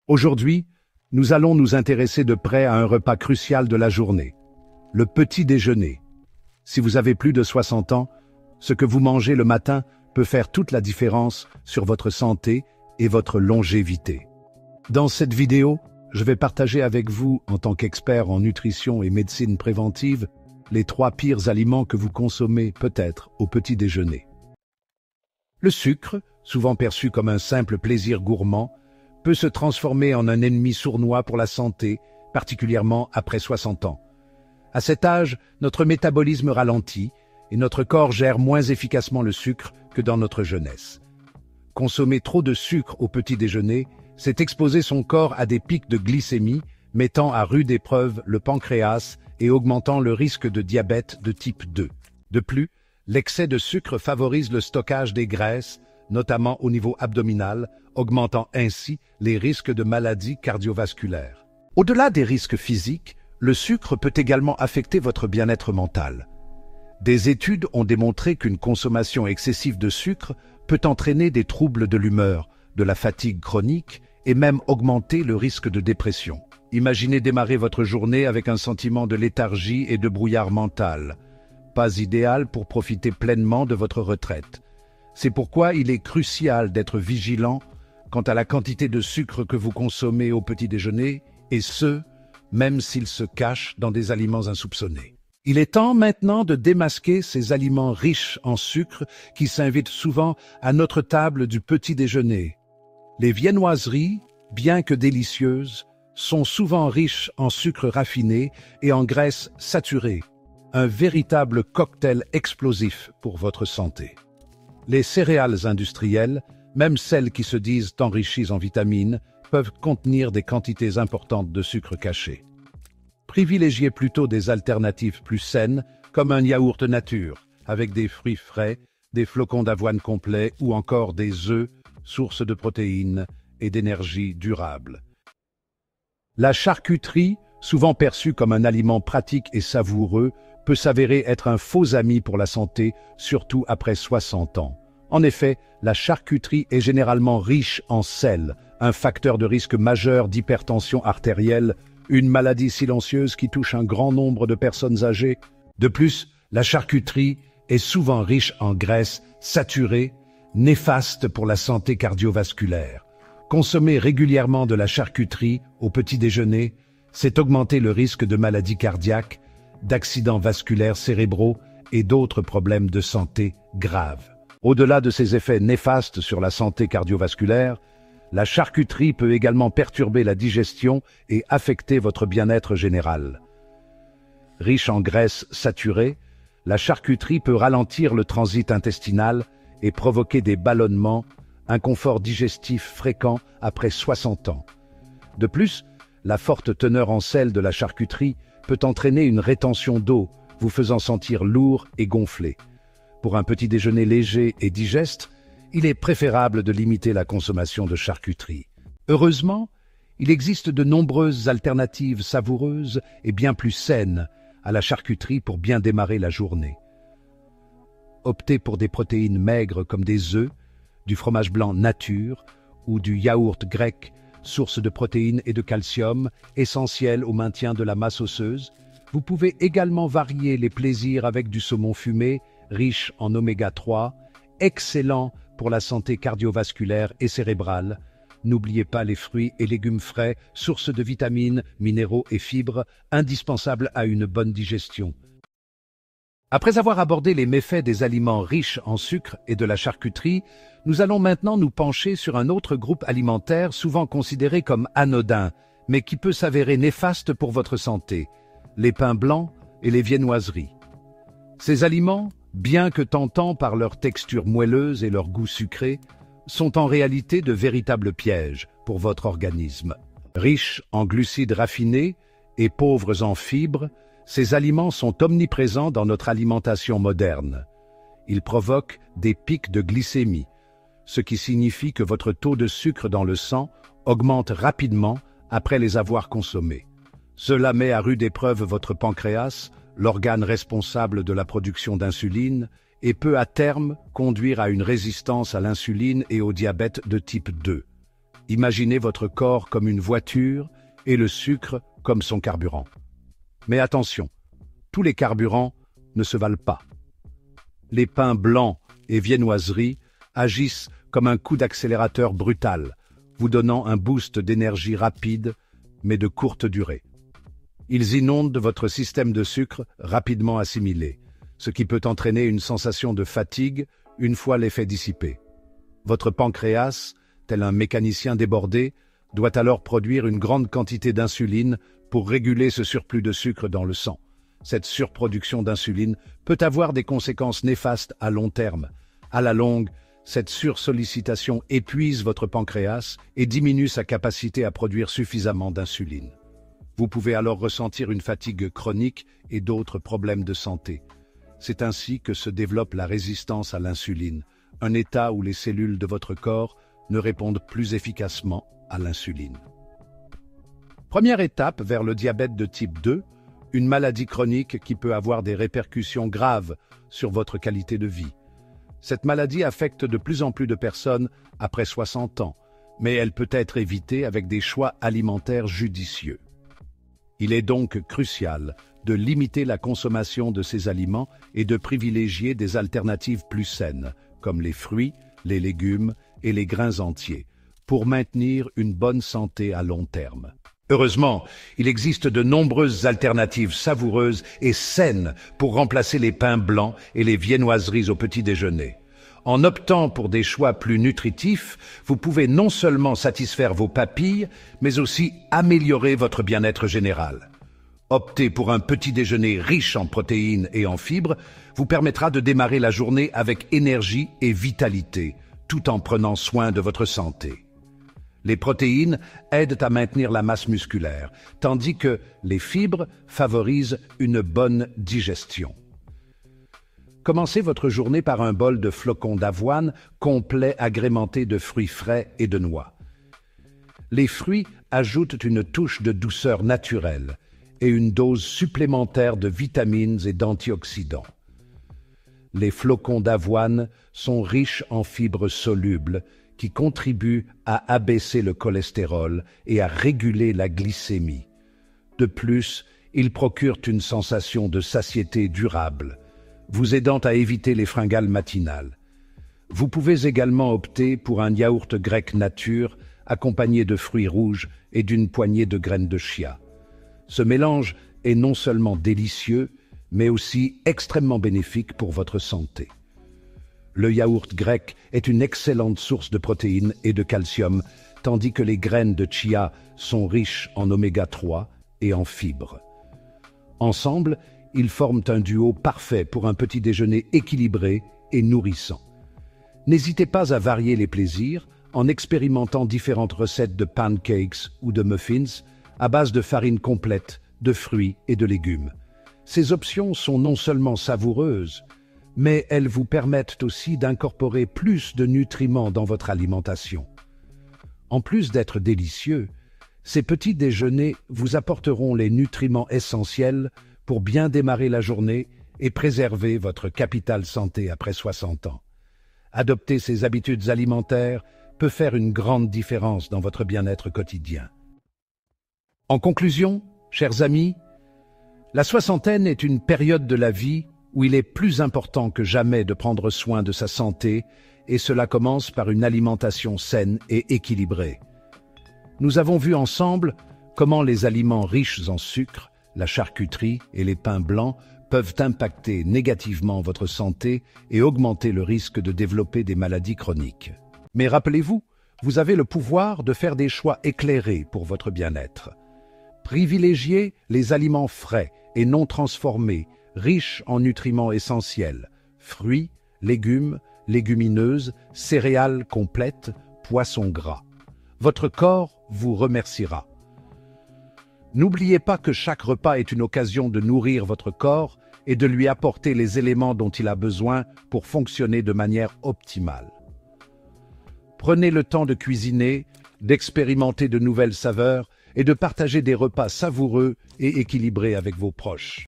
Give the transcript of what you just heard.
Aujourd'hui, nous allons nous intéresser de près à un repas crucial de la journée, le petit déjeuner. Si vous avez plus de 60 ans, ce que vous mangez le matin peut faire toute la différence sur votre santé et votre longévité. Dans cette vidéo, je vais partager avec vous, en tant qu'expert en nutrition et médecine préventive, les 3 pires aliments que vous consommez peut-être au petit déjeuner. Le sucre, souvent perçu comme un simple plaisir gourmand, peut se transformer en un ennemi sournois pour la santé, particulièrement après 60 ans. À cet âge, notre métabolisme ralentit et notre corps gère moins efficacement le sucre que dans notre jeunesse. Consommer trop de sucre au petit déjeuner, c'est exposer son corps à des pics de glycémie, mettant à rude épreuve le pancréas et augmentant le risque de diabète de type 2. De plus, l'excès de sucre favorise le stockage des graisses, notamment au niveau abdominal, augmentant ainsi les risques de maladies cardiovasculaires. Au-delà des risques physiques, le sucre peut également affecter votre bien-être mental. Des études ont démontré qu'une consommation excessive de sucre peut entraîner des troubles de l'humeur, de la fatigue chronique et même augmenter le risque de dépression. Imaginez démarrer votre journée avec un sentiment de léthargie et de brouillard mental. Pas idéal pour profiter pleinement de votre retraite. C'est pourquoi il est crucial d'être vigilant quant à la quantité de sucre que vous consommez au petit déjeuner, et ce, même s'il se cache dans des aliments insoupçonnés. Il est temps maintenant de démasquer ces aliments riches en sucre qui s'invitent souvent à notre table du petit déjeuner. Les viennoiseries, bien que délicieuses, sont souvent riches en sucre raffiné et en graisses saturées, un véritable cocktail explosif pour votre santé. Les céréales industrielles, même celles qui se disent enrichies en vitamines, peuvent contenir des quantités importantes de sucre caché. Privilégiez plutôt des alternatives plus saines, comme un yaourt nature, avec des fruits frais, des flocons d'avoine complets ou encore des œufs, source de protéines et d'énergie durable. La charcuterie, souvent perçue comme un aliment pratique et savoureux, peut s'avérer être un faux ami pour la santé, surtout après 60 ans. En effet, la charcuterie est généralement riche en sel, un facteur de risque majeur d'hypertension artérielle, une maladie silencieuse qui touche un grand nombre de personnes âgées. De plus, la charcuterie est souvent riche en graisses saturées, néfastes pour la santé cardiovasculaire. Consommer régulièrement de la charcuterie au petit déjeuner, c'est augmenter le risque de maladies cardiaques, d'accidents vasculaires cérébraux et d'autres problèmes de santé graves. Au-delà de ses effets néfastes sur la santé cardiovasculaire, la charcuterie peut également perturber la digestion et affecter votre bien-être général. Riche en graisses saturées, la charcuterie peut ralentir le transit intestinal et provoquer des ballonnements, un confort digestif fréquent après 60 ans. De plus, la forte teneur en sel de la charcuterie peut entraîner une rétention d'eau, vous faisant sentir lourd et gonflé. Pour un petit déjeuner léger et digeste, il est préférable de limiter la consommation de charcuterie. Heureusement, il existe de nombreuses alternatives savoureuses et bien plus saines à la charcuterie pour bien démarrer la journée. Optez pour des protéines maigres comme des œufs, du fromage blanc nature ou du yaourt grec, source de protéines et de calcium, essentiel au maintien de la masse osseuse. Vous pouvez également varier les plaisirs avec du saumon fumé, riche en oméga 3, excellent pour la santé cardiovasculaire et cérébrale. N'oubliez pas les fruits et légumes frais, source de vitamines, minéraux et fibres, indispensables à une bonne digestion. Après avoir abordé les méfaits des aliments riches en sucre et de la charcuterie, nous allons maintenant nous pencher sur un autre groupe alimentaire souvent considéré comme anodin, mais qui peut s'avérer néfaste pour votre santé, les pains blancs et les viennoiseries. Ces aliments, bien que tentants par leur texture moelleuse et leur goût sucré, sont en réalité de véritables pièges pour votre organisme. Riches en glucides raffinés et pauvres en fibres, ces aliments sont omniprésents dans notre alimentation moderne. Ils provoquent des pics de glycémie, ce qui signifie que votre taux de sucre dans le sang augmente rapidement après les avoir consommés. Cela met à rude épreuve votre pancréas, l'organe responsable de la production d'insuline, et peut à terme conduire à une résistance à l'insuline et au diabète de type 2. Imaginez votre corps comme une voiture et le sucre comme son carburant. Mais attention, tous les carburants ne se valent pas. Les pains blancs et viennoiseries agissent comme un coup d'accélérateur brutal, vous donnant un boost d'énergie rapide, mais de courte durée. Ils inondent votre système de sucre rapidement assimilé, ce qui peut entraîner une sensation de fatigue une fois l'effet dissipé. Votre pancréas, tel un mécanicien débordé, doit alors produire une grande quantité d'insuline pour réguler ce surplus de sucre dans le sang. Cette surproduction d'insuline peut avoir des conséquences néfastes à long terme. À la longue, cette sursollicitation épuise votre pancréas et diminue sa capacité à produire suffisamment d'insuline. Vous pouvez alors ressentir une fatigue chronique et d'autres problèmes de santé. C'est ainsi que se développe la résistance à l'insuline, un état où les cellules de votre corps ne répondent plus efficacement à l'insuline. Première étape vers le diabète de type 2, une maladie chronique qui peut avoir des répercussions graves sur votre qualité de vie. Cette maladie affecte de plus en plus de personnes après 60 ans, mais elle peut être évitée avec des choix alimentaires judicieux. Il est donc crucial de limiter la consommation de ces aliments et de privilégier des alternatives plus saines, comme les fruits, les légumes et les grains entiers, pour maintenir une bonne santé à long terme. Heureusement, il existe de nombreuses alternatives savoureuses et saines pour remplacer les pains blancs et les viennoiseries au petit déjeuner. En optant pour des choix plus nutritifs, vous pouvez non seulement satisfaire vos papilles, mais aussi améliorer votre bien-être général. Opter pour un petit déjeuner riche en protéines et en fibres vous permettra de démarrer la journée avec énergie et vitalité, tout en prenant soin de votre santé. Les protéines aident à maintenir la masse musculaire, tandis que les fibres favorisent une bonne digestion. Commencez votre journée par un bol de flocons d'avoine complet agrémenté de fruits frais et de noix. Les fruits ajoutent une touche de douceur naturelle et une dose supplémentaire de vitamines et d'antioxydants. Les flocons d'avoine sont riches en fibres solubles qui contribuent à abaisser le cholestérol et à réguler la glycémie. De plus, ils procurent une sensation de satiété durable, vous aidant à éviter les fringales matinales. Vous pouvez également opter pour un yaourt grec nature accompagné de fruits rouges et d'une poignée de graines de chia. Ce mélange est non seulement délicieux, mais aussi extrêmement bénéfique pour votre santé. Le yaourt grec est une excellente source de protéines et de calcium, tandis que les graines de chia sont riches en oméga 3 et en fibres. Ensemble, ils forment un duo parfait pour un petit déjeuner équilibré et nourrissant. N'hésitez pas à varier les plaisirs en expérimentant différentes recettes de pancakes ou de muffins à base de farine complète, de fruits et de légumes. Ces options sont non seulement savoureuses, mais elles vous permettent aussi d'incorporer plus de nutriments dans votre alimentation. En plus d'être délicieux, ces petits déjeuners vous apporteront les nutriments essentiels pour bien démarrer la journée et préserver votre capital santé après 60 ans. Adopter ces habitudes alimentaires peut faire une grande différence dans votre bien-être quotidien. En conclusion, chers amis, la soixantaine est une période de la vie où il est plus important que jamais de prendre soin de sa santé, et cela commence par une alimentation saine et équilibrée. Nous avons vu ensemble comment les aliments riches en sucre, la charcuterie et les pains blancs peuvent impacter négativement votre santé et augmenter le risque de développer des maladies chroniques. Mais rappelez-vous, vous avez le pouvoir de faire des choix éclairés pour votre bien-être. Privilégiez les aliments frais et non transformés, riches en nutriments essentiels, fruits, légumes, légumineuses, céréales complètes, poissons gras. Votre corps vous remerciera. N'oubliez pas que chaque repas est une occasion de nourrir votre corps et de lui apporter les éléments dont il a besoin pour fonctionner de manière optimale. Prenez le temps de cuisiner, d'expérimenter de nouvelles saveurs et de partager des repas savoureux et équilibrés avec vos proches.